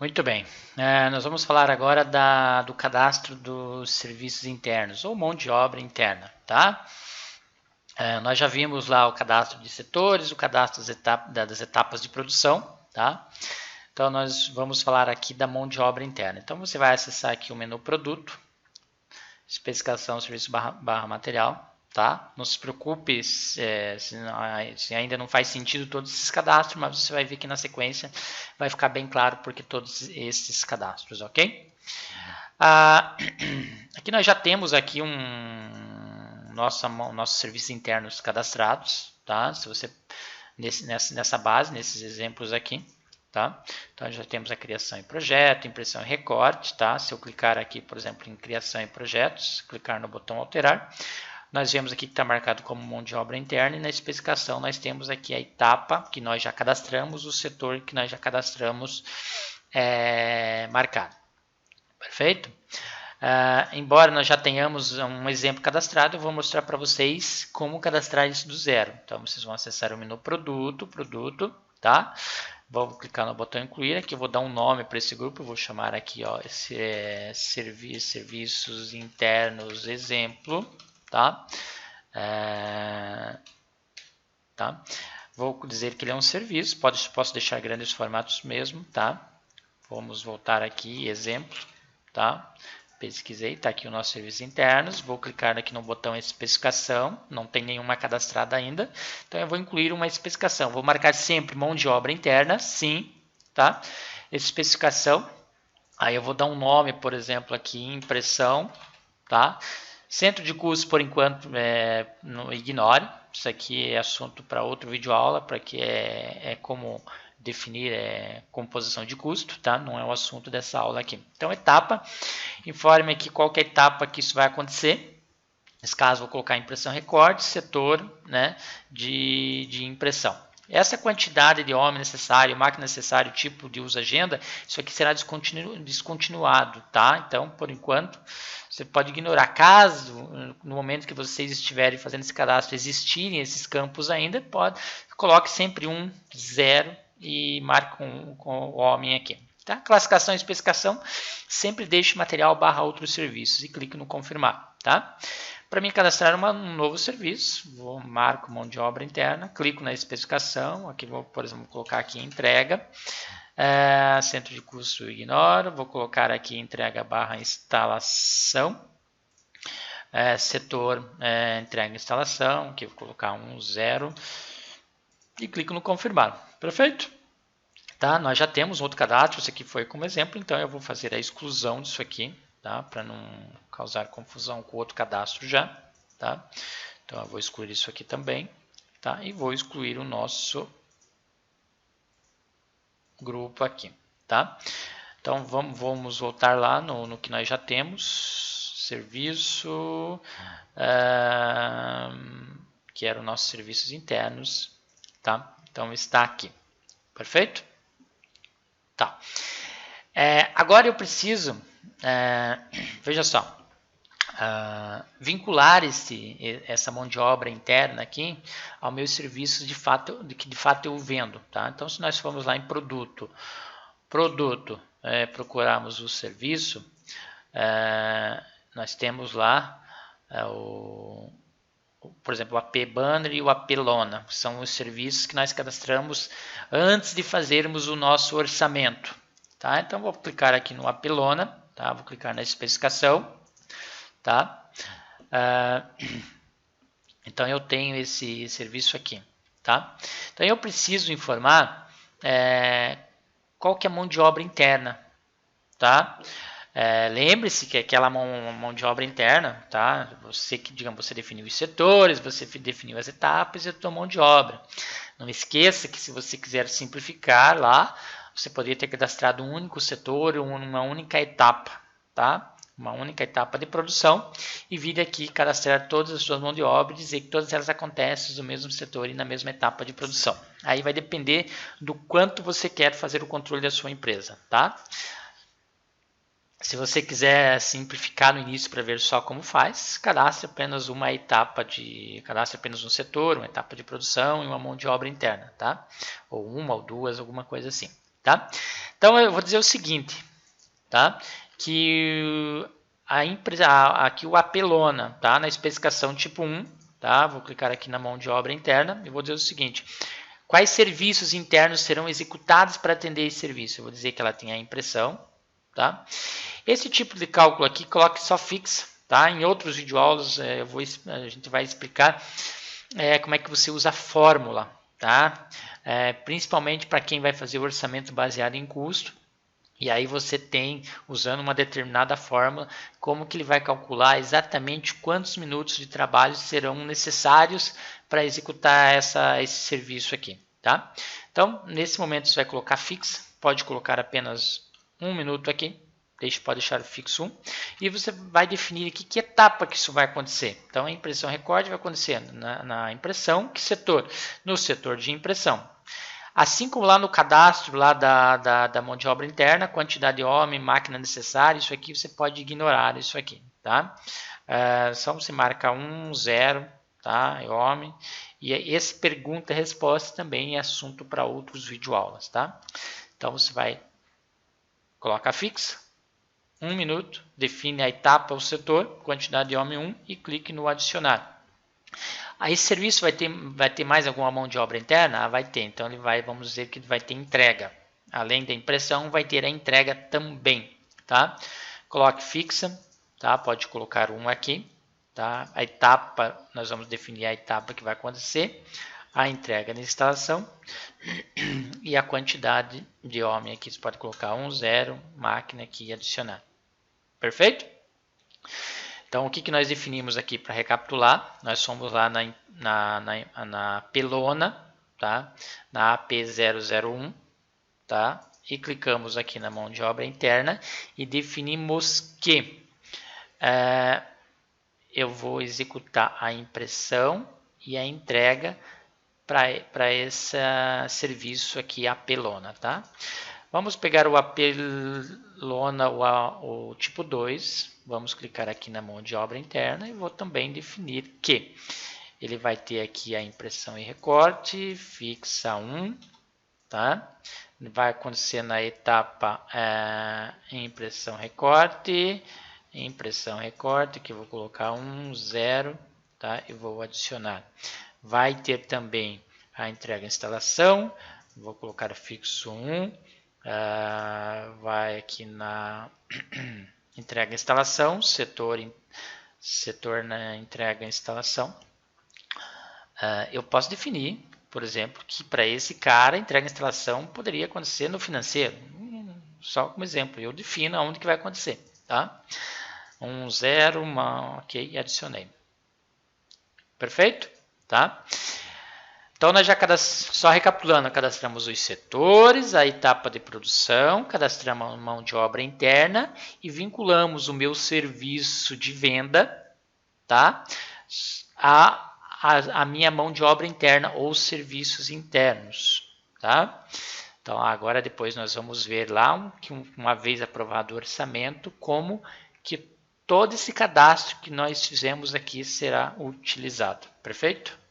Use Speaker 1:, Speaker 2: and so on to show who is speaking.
Speaker 1: Muito bem. Nós vamos falar agora do cadastro dos serviços internos, ou mão de obra interna, tá? Nós já vimos lá o cadastro de setores, o cadastro das etapas de produção, tá? Então, nós vamos falar aqui da mão de obra interna. Então, você vai acessar aqui o menu produto, especificação, serviço barra material, tá? Não se preocupe se ainda não faz sentido todos esses cadastros, mas você vai ver que na sequência vai ficar bem claro porque todos esses cadastros, ok? Aqui nós já temos aqui nossos serviços internos cadastrados, tá? Se você nessa base, nesses exemplos aqui, tá? Então já temos a criação em projeto, impressão e recorte, tá? Se eu clicar aqui, por exemplo, em criação e projetos, clicar no botão alterar, nós vemos aqui que está marcado como mão de obra interna e na especificação nós temos aqui a etapa que nós já cadastramos, o setor que nós já cadastramos marcado. Perfeito? Embora nós já tenhamos um exemplo cadastrado, eu vou mostrar para vocês como cadastrar isso do zero. Então, vocês vão acessar o menu produto, tá? Vou clicar no botão incluir, aqui eu vou dar um nome para esse grupo, eu vou chamar aqui, ó, serviços internos exemplo, tá? Tá? Vou dizer que ele é um serviço, posso deixar grandes formatos mesmo, tá? Vamos voltar aqui, exemplo, tá? Pesquisei, está aqui o nosso serviço internos, vou clicar aqui no botão especificação, não tem nenhuma cadastrada ainda, então eu vou incluir uma especificação, vou marcar sempre mão de obra interna, sim, tá? Especificação, aí eu vou dar um nome, por exemplo, aqui, impressão, tá? Centro de custos, por enquanto, ignore, isso aqui é assunto para outro vídeo aula, para que é como definir composição de custo, tá? Não é o assunto dessa aula aqui. Então, etapa, informe aqui qual que é a etapa que isso vai acontecer. Nesse caso, vou colocar impressão recorte, setor, né, de impressão. Essa quantidade de homem necessário, máquina necessária, tipo de uso agenda, isso aqui será descontinuado, tá? Então, por enquanto, você pode ignorar. Caso, no momento que vocês estiverem fazendo esse cadastro, existirem esses campos ainda, coloque sempre 1, 0 e marque com o homem aqui. Tá? Classificação e especificação, sempre deixe material / outros serviços e clique no confirmar. Tá? Para mim cadastrar um novo serviço, marco mão de obra interna, clico na especificação, aqui vou, por exemplo, colocar aqui entrega, centro de custo ignoro, vou colocar aqui entrega / instalação, setor entrega e instalação, aqui vou colocar 1, 0 e clico no confirmar. Perfeito? Tá? Nós já temos outro cadastro, esse aqui foi como exemplo, então eu vou fazer a exclusão disso aqui, tá? Para não causar confusão com o outro cadastro já. Tá? Então eu vou excluir isso aqui também, tá? E vou excluir o nosso grupo aqui. Tá? Então vamos voltar lá no que nós já temos, serviço, que eram nossos serviços internos. Tá? Então está aqui. Perfeito? Tá. Agora eu preciso, veja só, vincular essa mão de obra interna aqui aos meus serviços que de fato eu vendo. Tá? Então, se nós formos lá em produto, procurarmos o serviço, nós temos lá por exemplo, o AP Banner e o AP Lona, são os serviços que nós cadastramos antes de fazermos o nosso orçamento. Tá? Então, vou clicar aqui no AP Lona, tá? Vou clicar na especificação. Tá? Então, eu tenho esse serviço aqui. Tá? Então, eu preciso informar qual que é a mão de obra interna. Tá? Lembre-se que aquela mão de obra interna, tá? Você definiu os setores, você definiu as etapas e a tua mão de obra. Não esqueça que se você quiser simplificar lá, você poderia ter cadastrado um único setor, uma única etapa, tá? Uma única etapa de produção e vir aqui cadastrar todas as suas mãos de obra e dizer que todas elas acontecem no mesmo setor e na mesma etapa de produção. Aí vai depender do quanto você quer fazer o controle da sua empresa, tá? Se você quiser simplificar no início para ver só como faz, cadastre apenas uma etapa cadastre apenas um setor, uma etapa de produção e uma mão de obra interna, tá? Ou uma ou duas, alguma coisa assim. tá? Então eu vou dizer o seguinte, tá? Que a empresa, aqui o apelona, tá? Na especificação tipo 1, tá? Vou clicar aqui na mão de obra interna e vou dizer o seguinte: quais serviços internos serão executados para atender esse serviço? Eu vou dizer que ela tem a impressão, tá? Esse tipo de cálculo aqui, coloque só fixa, tá? Em outros videoaulas a gente vai explicar como é que você usa a fórmula, tá? Principalmente para quem vai fazer o orçamento baseado em custo. E aí você tem, usando uma determinada fórmula, como que ele vai calcular exatamente quantos minutos de trabalho serão necessários para executar esse serviço aqui, tá? Então, nesse momento você vai colocar fixa, pode colocar apenas 1 minuto aqui, pode deixar fixo 1, e você vai definir aqui que etapa que isso vai acontecer. Então, a impressão recorde vai acontecer na impressão, que setor? No setor de impressão. Assim como lá no cadastro lá da mão de obra interna, quantidade de homem, máquina necessária, isso aqui você pode ignorar isso aqui, tá? Só você marca 1, 0, tá? Homem. E esse pergunta e resposta também é assunto para outros videoaulas, tá? Então você vai coloca fixa, 1 minuto, define a etapa, o setor, quantidade de homem 1 e clique no adicionar. Aí esse serviço vai ter mais alguma mão de obra interna? Vai ter, então ele vamos dizer que vai ter entrega. Além da impressão, vai ter a entrega também, tá? Coloque fixa, tá? Pode colocar 1 aqui, tá? A etapa, nós vamos definir a etapa que vai acontecer, a entrega da instalação e a quantidade de homem aqui, você pode colocar 1, 0, máquina aqui e adicionar. Perfeito? Então, o que nós definimos aqui para recapitular? Nós fomos lá na pelona, tá? Na AP001, tá? E clicamos aqui na mão de obra interna e definimos que eu vou executar a impressão e a entrega para esse serviço aqui, a pelona, tá? Vamos pegar o apelona, o tipo 2, vamos clicar aqui na mão de obra interna e vou também definir que ele vai ter aqui a impressão e recorte, fixa 1, tá? Vai acontecer na etapa impressão recorte, que eu vou colocar 1, 0, tá? E vou adicionar. Vai ter também a entrega e instalação, vou colocar fixo 1, vai aqui na entrega e instalação, setor na entrega e instalação. Eu posso definir, por exemplo, que para esse cara a entrega e instalação poderia acontecer no financeiro. Só como exemplo, eu defino aonde que vai acontecer, tá? 1, 0, ok, adicionei. Perfeito? Tá? Então, nós já só recapitulando, cadastramos os setores, a etapa de produção, cadastramos a mão de obra interna e vinculamos o meu serviço de venda, tá? A minha mão de obra interna ou serviços internos, tá? Então, agora depois nós vamos ver lá, que uma vez aprovado o orçamento, como que todo esse cadastro que nós fizemos aqui será utilizado. Perfeito?